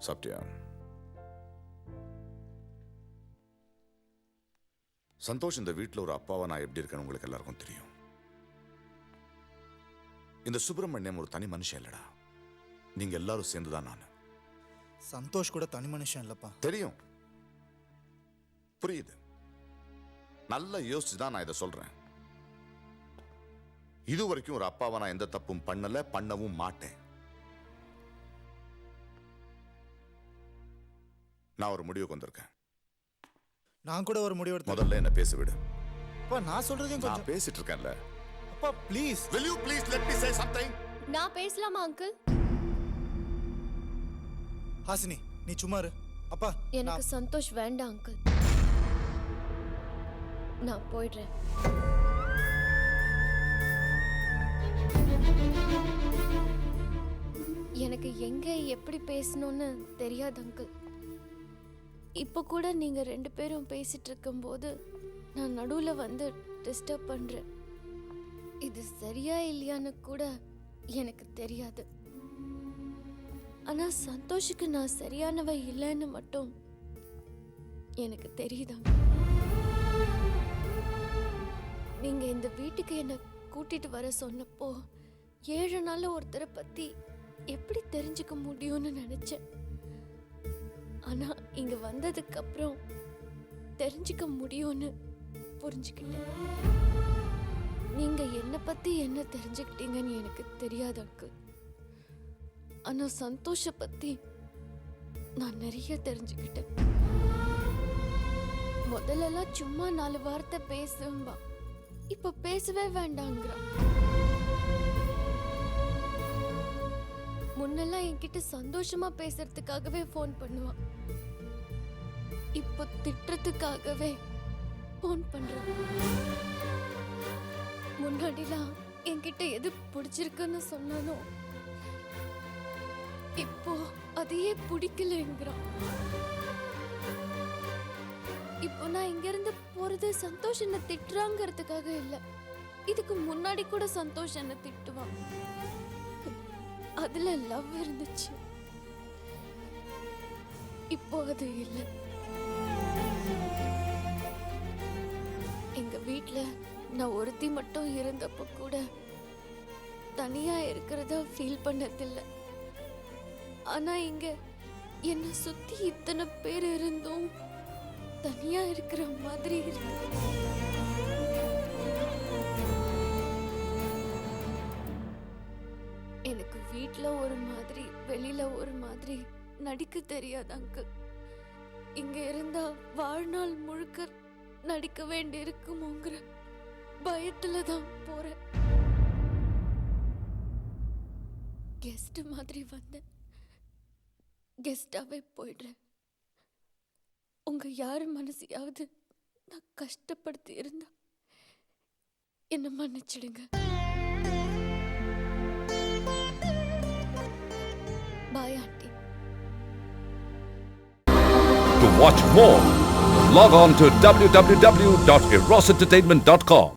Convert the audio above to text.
சாப்பிட்டியா? சந்தோஷ், இந்த வீட்டில் ஒரு அப்பாவா நான் எப்படி இருக்கேன்னு உங்களுக்கு எல்லாருக்கும் தெரியும். இந்த சுப்பிரமணியம் ஒரு தனி மனுஷன் இல்லடா. நீங்க எல்லாரும் சேர்ந்துதான் நான். சந்தோஷ் கூட தனி மனுஷன் இல்லப்பா. தெரியும், புரியுது. நல்லா யோசிச்சுதான் நான் இதை சொல்றேன். இது வரைக்கும் ஒரு அப்பாவை நான் எந்த தப்பும் பண்ணல, பண்ணவும் மாட்டேன். நான் ஒரு முடிவுக்கு வந்திருக்கேன். நான் கூட ஒரு முடிவு எடுத்தேன். முதல்ல என்ன பேச விடு. அப்பா நான் சொல்றதையும் நான் கொஞ்சம். பேசிட்டு இருக்கேன்ல. அப்பா please. Will you please let me say something? நான் பேசலாமா அங்கிள்? ஹாசினி நீ சும்மா இரு. அப்பா எனக்கு சந்தோஷ் வேண்டாம் அங்கிள். நான் போயிடுறேன். எனக்கு எங்க எப்படி பேசணும்னு தெரியாது அங்கிள். இப்போ கூட நீங்க 2 பேரும் பேசிட்டு இருக்கும்போது நான் நடுவுல வந்து டிஸ்டர்ப் பண்றேன். இது சரியா இல்லையான்னு கூட எனக்கு தெரியாது. ஆனா சந்தோஷுக்கு நான் சரியானவ இல்லைன்னு மட்டும் எனக்கு தெரியுதாங்க. நீங்க இந்த வீட்டுக்கு என்ன கூட்டிட்டு வர சொன்னப்போ 7 நாள்ல ஒருத்தரை பத்தி எப்படி தெரிஞ்சுக்க முடியும்னு நினைச்சேன். ஆனா இங்க வந்ததுக்கு அப்புறம் தெரிஞ்சுக்க முடியும்னு புரிஞ்சுக்கிட்டேன். நீங்க என்ன பத்தி என்ன தெரிஞ்சுக்கிட்டீங்கன்னு எனக்கு தெரியாது அங்கிள். ஆனா சந்தோஷ பத்தி நான் நிறைய தெரிஞ்சுக்கிட்டேன். முதல்லலாம் சும்மா 4 வார்த்தை பேசும்பா, இப்ப பேசவே வேண்டாங்கிறான். முன்னெல்லாம் என்கிட்ட சந்தோஷமா பேசுறதுக்காகவே ஃபோன் பண்ணுவான், இப்போ திட்டுறதுக்காகவே ஃபோன் பண்றான். முன்னாடிலாம் என்கிட்ட எது பிடிச்சிருக்குன்னு சொன்னாலும் இப்போ அதையே பிடிக்கலங்கிறான். இப்போ நான் இங்க இருந்து போறது சந்தோஷ் என்ன திட்டுறாங்கிறதுக்காக இல்ல. இதுக்கு முன்னாடி கூட சந்தோஷ் என்ன திட்டுவான். அதுல லவ் இருந்துச்சு, இப்போ அது இல்ல. எங்க வீட்ல நான் ஒருத்தி மட்டும் இருந்தப்ப கூட தனியா இருக்கிறத ஃபீல் பண்ணதில்லை. ஆனா இங்க என்ன சுத்தி இத்தனை பேர் இருந்தும் தனியா இருக்கிற மாதிரி இருக்கு. எனக்கு வீட்ல ஒரு மாதிரி வெளியில ஒரு மாதிரி நடிக்க தெரியாது அங்கிள். இங்க இருந்தா வாழ்நாள் முழுக்க நடிக்க வேண்டி இருக்குமோங்கிற பயத்துல தான் போறேன். கெஸ்ட் மாதிரி வந்தேன், கெஸ்டாவே போயிடுறேன். உங்க யாரு மனசையாவது நான் கஷ்டப்படுத்தி இருந்தா என்ன மன்னிச்சிடுங்க. Bye aunty. To watch more, log on to www.erosentertainment.com.